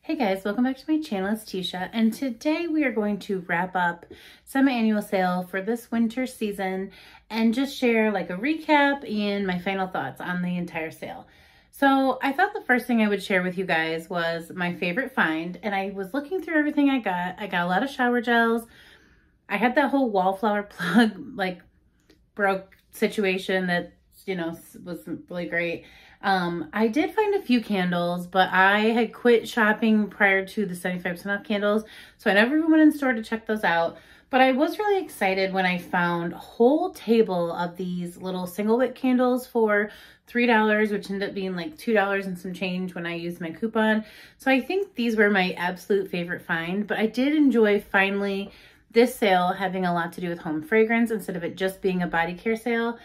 Hey guys, welcome back to my channel. It's Teesha, and today we are going to wrap up semi-annual sale for this winter season and just share like a recap and my final thoughts on the entire sale. So I thought the first thing I would share with you guys was my favorite find, and I was looking through everything I got. I got a lot of shower gels. I had that whole Wildflower plug like broke situation that, you know, wasn't really great. I did find a few candles, but I had quit shopping prior to the 75% off candles, so I never went in store to check those out. But I was really excited when I found a whole table of these little single wick candles for $3, which ended up being like $2 and some change when I used my coupon. So I think these were my absolute favorite find, but I did enjoy finally this sale having a lot to do with home fragrance instead of it just being a body care sale.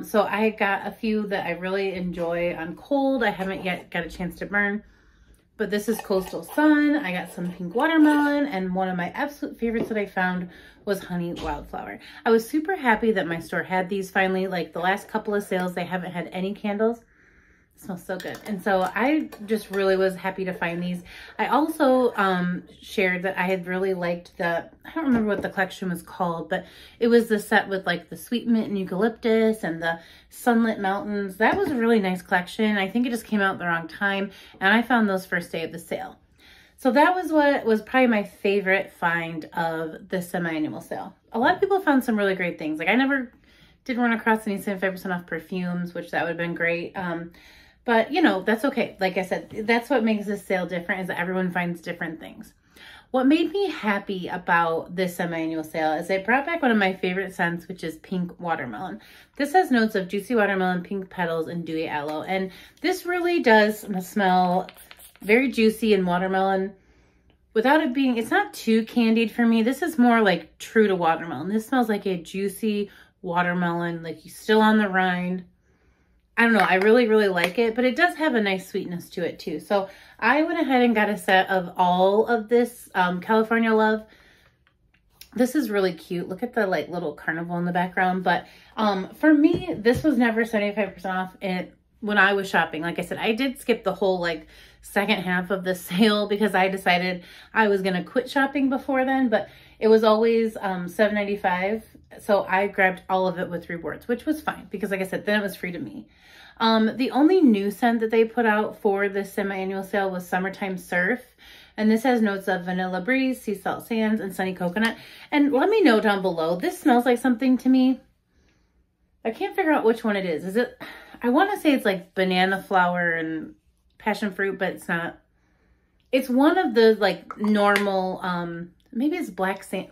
So I got a few that I really enjoy on cold. I haven't yet got a chance to burn, but this is Coastal Sun. I got some pink watermelon, and one of my absolute favorites that I found was honey wildflower. I was super happy that my store had these finally. Like the last couple of sales, they haven't had any candles. It smells so good. And so I just really was happy to find these. I also shared that I had really liked I don't remember what the collection was called, but it was the set with like the sweet mint and eucalyptus and the sunlit mountains. That was a really nice collection. I think it just came out at the wrong time, and I found those first day of the sale. So that was what was probably my favorite find of the semi-annual sale. A lot of people found some really great things. Like I never did run across any 75% off perfumes, which that would have been great. But, you know, that's okay. Like I said, that's what makes this sale different, is that everyone finds different things. What made me happy about this semi-annual sale is they brought back one of my favorite scents, which is pink watermelon. This has notes of juicy watermelon, pink petals, and dewy aloe. And this really does smell very juicy and watermelon without it being, it's not too candied for me. This is more like true to watermelon. This smells like a juicy watermelon, like you're still on the rind. I don't know, I really, really like it, but it does have a nice sweetness to it too. So I went ahead and got a set of all of this California Love. This is really cute. Look at the like little carnival in the background. But for me, this was never 75% off when I was shopping. Like I said, I did skip the whole like second half of the sale because I decided I was going to quit shopping before then, but it was always $7.95. So I grabbed all of it with rewards, which was fine because like I said, then it was free to me. The only new scent that they put out for this semi-annual sale was Summertime Surf. And this has notes of vanilla breeze, sea salt sands, and sunny coconut. And let me know down below, this smells like something to me. I can't figure out which one it is. Is it, I want to say it's like banana flower and passion fruit, but it's not. It's one of the like normal, maybe it's black sand,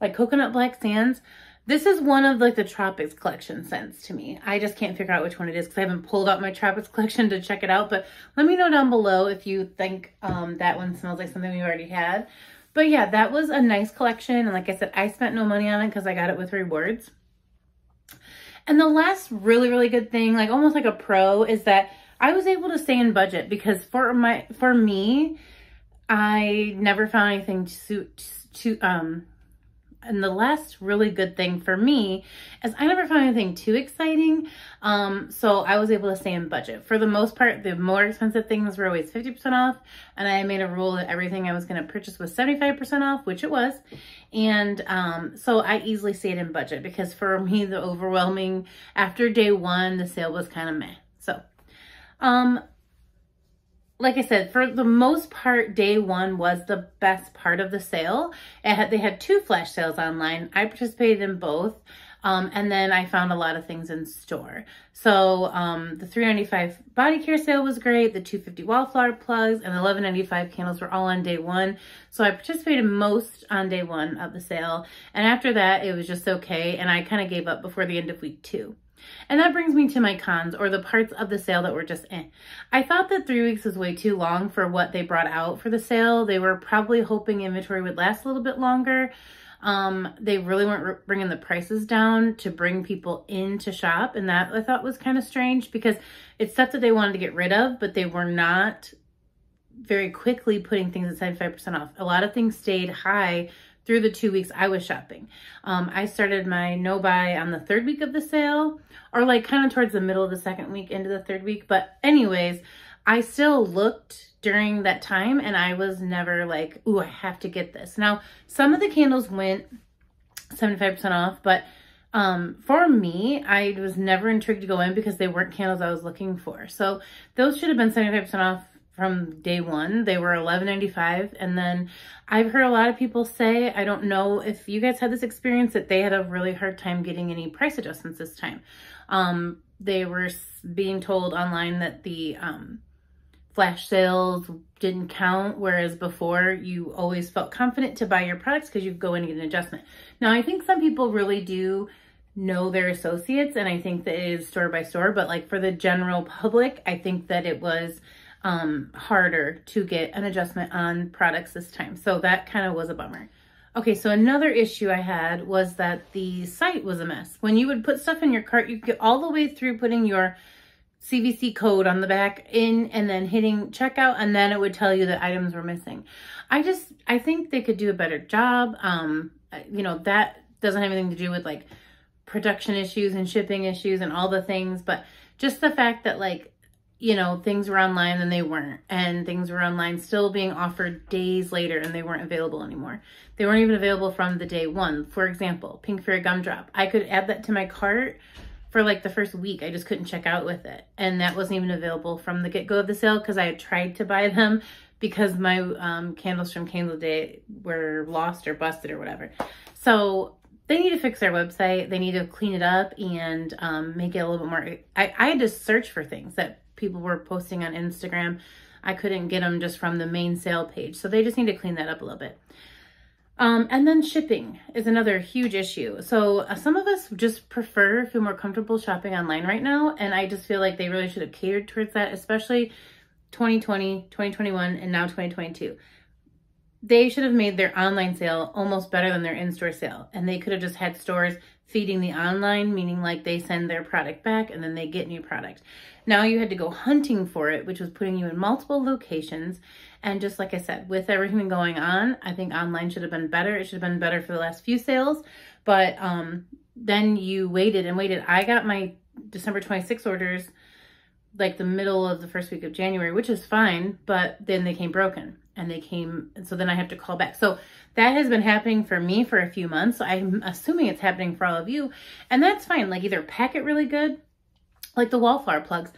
like coconut black sands. This is one of like the Tropics collection scents to me. I just can't figure out which one it is because I haven't pulled out my Tropics collection to check it out. But let me know down below if you think that one smells like something we already had. But yeah, that was a nice collection. And like I said, I spent no money on it because I got it with rewards. And the last really, really good thing, like almost like a pro, is that I was able to stay in budget because for me, I never found anything and the last really good thing for me is I never found anything too exciting. So I was able to stay in budget. For the most part, the more expensive things were always 50% off. And I made a rule that everything I was going to purchase was 75% off, which it was. And so I easily stayed in budget because for me, the overwhelming, after day one, the sale was kind of meh. So, like I said, for the most part, day one was the best part of the sale. They had two flash sales online. I participated in both. And then I found a lot of things in store. So the $3.95 body care sale was great. The $2.50 Wildflower plugs and the $11.95 candles were all on day one. So I participated most on day one of the sale. And after that, it was just okay. And I kind of gave up before the end of week 2. And that brings me to my cons, or the parts of the sale that were just eh. I thought that 3 weeks was way too long for what they brought out for the sale. They were probably hoping inventory would last a little bit longer. They really weren't bringing the prices down to bring people in to shop. And that I thought was kind of strange because it's stuff that they wanted to get rid of, but they were not very quickly putting things at 75% off. A lot of things stayed high through the 2 weeks I was shopping. I started my no buy on the 3rd week of the sale, or like kind of towards the middle of the 2nd week into the 3rd week. But anyways, I still looked during that time and I was never like, ooh, I have to get this. Now, some of the candles went 75% off, but for me, I was never intrigued to go in because they weren't candles I was looking for. So those should have been 75% off from day one. They were $11.95. And then I've heard a lot of people say, I don't know if you guys had this experience, that they had a really hard time getting any price adjustments this time. They were being told online that the flash sales didn't count, whereas before you always felt confident to buy your products because you go in and get an adjustment. Now, I think some people really do know their associates, and I think that it is store by store, but like for the general public, I think that it was harder to get an adjustment on products this time. So that kind of was a bummer. Okay, so another issue I had was that the site was a mess. When you would put stuff in your cart, you could get all the way through putting your CVC code on the back in and then hitting checkout, and then it would tell you that items were missing. I think they could do a better job. You know, that doesn't have anything to do with like production issues and shipping issues and all the things, but just the fact that like, you know, things were online and they weren't, and things were online still being offered days later and they weren't available anymore. They weren't even available from the day one. For example, Pink Fairy Gumdrop. I could add that to my cart for like the first week. I just couldn't check out with it. And that wasn't even available from the get-go of the sale because I had tried to buy them because my candles from Candle Day were lost or busted or whatever. So they need to fix their website. They need to clean it up and make it a little bit more. I had to search for things that people were posting on Instagram. I couldn't get them just from the main sale page. So they just need to clean that up a little bit. And then shipping is another huge issue. So some of us just feel more comfortable shopping online right now. And I just feel like they really should have catered towards that, especially 2020, 2021, and now 2022. They should have made their online sale almost better than their in-store sale. And they could have just had stores feeding the online, meaning like they send their product back and then they get new product. Now you had to go hunting for it, which was putting you in multiple locations. And just like I said, with everything going on, I think online should have been better. It should have been better for the last few sales. But then you waited and waited. I got my December 26 orders like the middle of the first week of January, which is fine. But then they came broken. And they came, so then I have to call back. So that has been happening for me for a few months. So I'm assuming it's happening for all of you. And that's fine. Like either pack it really good, like the Wildflower plugs.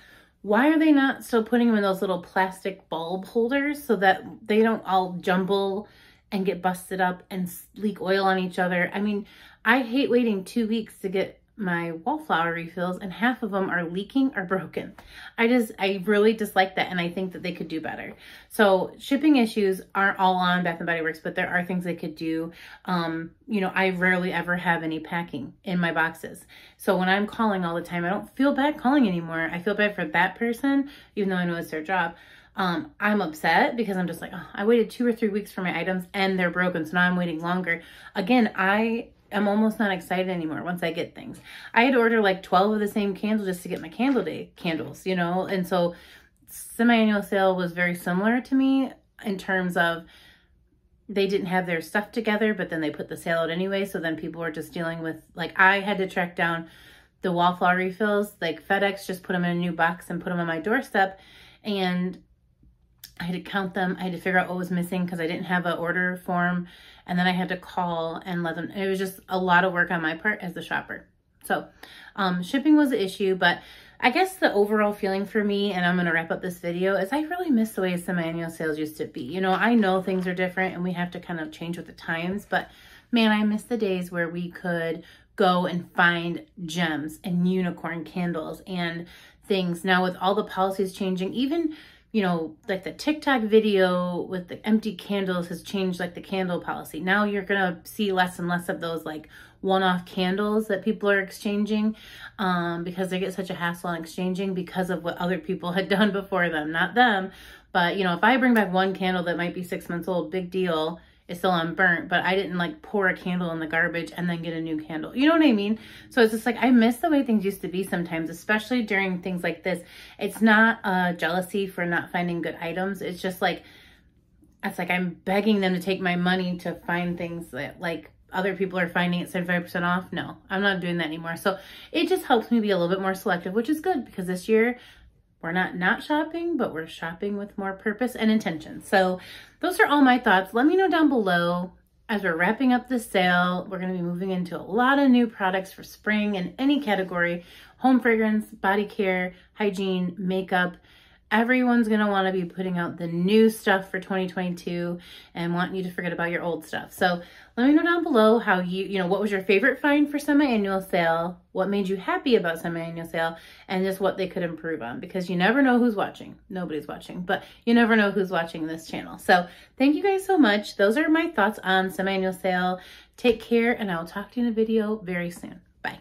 Why are they not still putting them in those little plastic bulb holders so that they don't all jumble and get busted up and leak oil on each other? I mean, I hate waiting 2 weeks to get my Wildflower refills and half of them are leaking or broken. I really dislike that, and I think that they could do better. So shipping issues aren't all on Bath & Body Works, but there are things they could do. You know, I rarely ever have any packing in my boxes. So when I'm calling all the time, I don't feel bad calling anymore. I feel bad for that person, even though I know it's their job. I'm upset because I'm just like, oh, I waited 2 or 3 weeks for my items and they're broken. So now I'm waiting longer. Again, I'm almost not excited anymore once I get things. I had to order like 12 of the same candles just to get my Candle Day candles, you know? And so semi-annual sale was very similar to me in terms of they didn't have their stuff together, but then they put the sale out anyway. So then people were just dealing with, like, I had to track down the Wildflower refills. Like FedEx just put them in a new box and put them on my doorstep. And I had to count them. I had to figure out what was missing because I didn't have an order form. And then I had to call and let them, it was just a lot of work on my part as the shopper. So shipping was an issue, but I guess the overall feeling for me, and I'm going to wrap up this video, is I really miss the way semi-annual sales used to be. You know, I know things are different and we have to kind of change with the times, but man, I miss the days where we could go and find gems and unicorn candles and things. Now with all the policies changing, even, you know, like the TikTok video with the empty candles has changed like the candle policy. Now you're going to see less and less of those like one-off candles that people are exchanging because they get such a hassle on exchanging because of what other people had done before them. Not them, but you know, if I bring back one candle that might be 6 months old, big deal. It's still unburnt, but I didn't like pour a candle in the garbage and then get a new candle. You know what I mean? So it's just like, I miss the way things used to be sometimes, especially during things like this. It's not jealousy for not finding good items. It's just like, it's like I'm begging them to take my money to find things that like other people are finding at 75% off. No, I'm not doing that anymore. So it just helps me be a little bit more selective, which is good because this year we're not shopping, but we're shopping with more purpose and intention. So those are all my thoughts. Let me know down below. As we're wrapping up this sale, we're going to be moving into a lot of new products for spring in any category: home fragrance, body care, hygiene, makeup. Everyone's going to want to be putting out the new stuff for 2022 and want you to forget about your old stuff. So let me know down below how what was your favorite find for semi-annual sale, what made you happy about semi-annual sale, and just what they could improve on, because you never know who's watching. Nobody's watching, but you never know who's watching this channel. So thank you guys so much. Those are my thoughts on semi-annual sale. Take care, and I will talk to you in a video very soon. Bye.